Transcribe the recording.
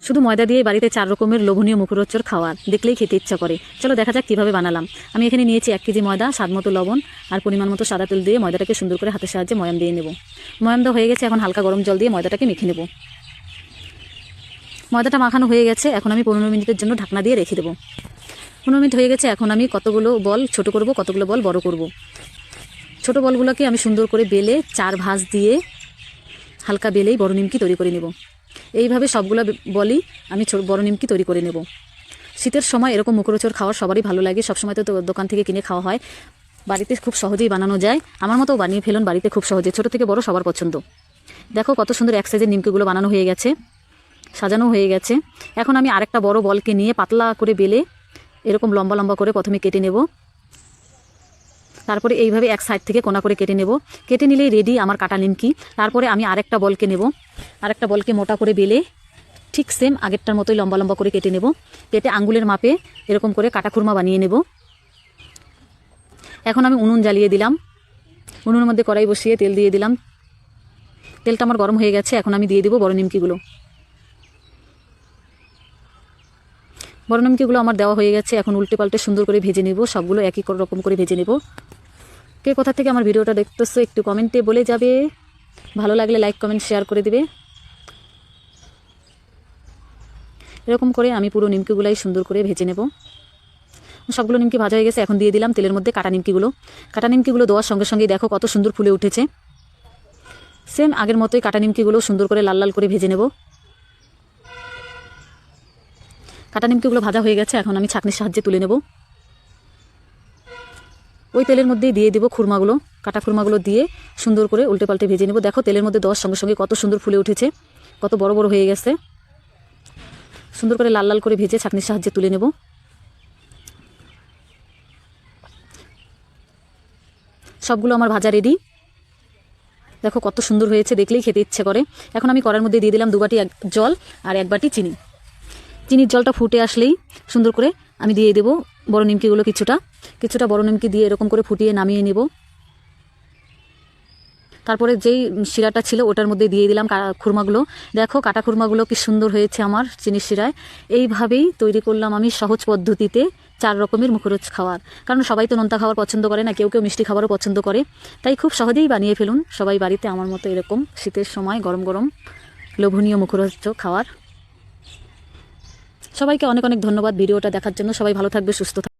শুধু ময়দা দিয়ে বাড়িতে 4 রকমের লোভনীয় মুখরোচক খাবার দেখলেই খেতে ইচ্ছা করে। চলো দেখা যাক কীভাবে বানালাম। আমি এখানে নিয়েছি 1 কেজি ময়দা, স্বাদ মতো লবণ আর পরিমাণ মতো সাদা তেল দিয়ে ময়দাটাকে সুন্দর করে হাতের সাহায্যে ময়াম দিয়ে নেব। ময়াম দেওয়া হয়ে গেছে, এখন হালকা গরম জল দিয়ে ময়দাটাকে মেখে নেব। ময়দাটা মাখানো হয়ে গেছে, এখন আমি 15 মিনিটের জন্য ঢাকনা দিয়ে রেখে দেবো। 15 মিনিট হয়ে গেছে, এখন আমি কতগুলো বল ছোট করব, কতগুলো বল বড় করব। ছোট বলগুলোকে আমি সুন্দর করে বেলে 4 ভাঁজ দিয়ে হালকা বেলেই বড় নিমকি তৈরি করে নেব। এইভাবে সবগুলো বলই আমি বড় নিমকি তৈরি করে নেব। শীতের সময় এরকম মুখরোচক খাওয়ার সবারই ভালো লাগে। সবসময় তো দোকান থেকে কিনে খাওয়া হয়, বাড়িতে খুব সহজেই বানানো যায়। আমার মতো বানিয়ে ফেলুন বাড়িতে খুব সহজে, ছোট থেকে বড় সবার পছন্দ। দেখো কত সুন্দর এক সাইজের নিমকিগুলো বানানো হয়ে গেছে, সাজানো হয়ে গেছে। এখন আমি আরেকটা বড় বলকে নিয়ে পাতলা করে বেলে এরকম লম্বা লম্বা করে প্রথমে কেটে নেব। তারপরে এইভাবে এক সাইড থেকে কোনা করে কেটে নেব। কেটে নিলেই রেডি আমার কাটা নিমকি। তারপরে আমি আরেকটা বলকে নেব, আরেকটা বলকে মোটা করে বেলে ঠিক সেম আগেরটার মতোই লম্বা লম্বা করে কেটে নেব। কেটে আঙ্গুলের মাপে এরকম করে কাটা খুরমা বানিয়ে নেব। এখন আমি উনুন জ্বালিয়ে দিলাম, উনুনের মধ্যে কড়াই বসিয়ে তেল দিয়ে দিলাম। তেলটা আমার গরম হয়ে গেছে, এখন আমি দিয়ে দেবো বড় নিমকিগুলো। বড় নিমকিগুলো আমার দেওয়া হয়ে গেছে, এখন উল্টে পাল্টে সুন্দর করে ভেজে নেব। সবগুলো একই রকম করে ভেজে নেব। কে কোথা থেকে আমার ভিডিওটা দেখতেছো একটু কমেন্টে বলে যাবে। ভালো লাগলে লাইক কমেন্ট শেয়ার করে দিবে। এরকম করে আমি পুরো নিমকিগুলাই সুন্দর করে ভেজে নেব। সবগুলো নিমকি ভাজা হয়ে গেছে, এখন দিয়ে দিলাম তেলের মধ্যে কাটা নিমকিগুলো। কাটা নিমকিগুলো দেওয়ার সঙ্গে সঙ্গেই দেখো কত সুন্দর ফুলে উঠেছে। সেম আগের মতোই কাটা নিমকিগুলো সুন্দর করে লাল লাল করে ভেজে নেব। কাটা নিমকিগুলো ভাজা হয়ে গেছে, এখন আমি ছাঁকনির সাহায্যে তুলে নেব। ওই তেলের মধ্যেই দিয়ে দেবো খুরমাগুলো, কাটা খুরমাগুলো দিয়ে সুন্দর করে উল্টে পাল্টে ভেজে নেব। দেখো তেলের মধ্যে দেওয়ার সঙ্গে সঙ্গে কত সুন্দর ফুলে উঠেছে, কত বড় বড় হয়ে গেছে। সুন্দর করে লাল লাল করে ভেজে ছাঁকনির সাহায্যে তুলে নেব। সবগুলো আমার ভাজা রেডি। দেখো কত সুন্দর হয়েছে, দেখলেই খেতে ইচ্ছে করে। এখন আমি কড়ার মধ্যে দিয়ে দিলাম 2 বাটি জল আর 1 বাটি চিনি। চিনির জলটা ফুটে আসলেই সুন্দর করে আমি দিয়ে দেবো বড় নিমকিগুলো। কিছুটা বড় নিমকি দিয়ে এরকম করে ফুটিয়ে নামিয়ে নেব। তারপরে যেই শিরাটা ছিল ওটার মধ্যে দিয়ে দিলাম খুরমাগুলো। দেখো কাটা খুরমাগুলো কি সুন্দর হয়েছে আমার চিনির শিরায়। এইভাবেই তৈরি করলাম আমি সহজ পদ্ধতিতে 4 রকমের মুখরোচ খাবার। কারণ সবাই তো নোনতা খাবার পছন্দ করে না, কেউ কেউ মিষ্টি খাবারও পছন্দ করে। তাই খুব সহজেই বানিয়ে ফেলুন সবাই বাড়িতে আমার মতো এরকম শীতের সময় গরম গরম লোভনীয় মুখরোচক খাবার। সবাইকে অনেক অনেক ধন্যবাদ ভিডিওটা দেখার জন্য। সবাই ভালো থাকবে, সুস্থ থাকবে।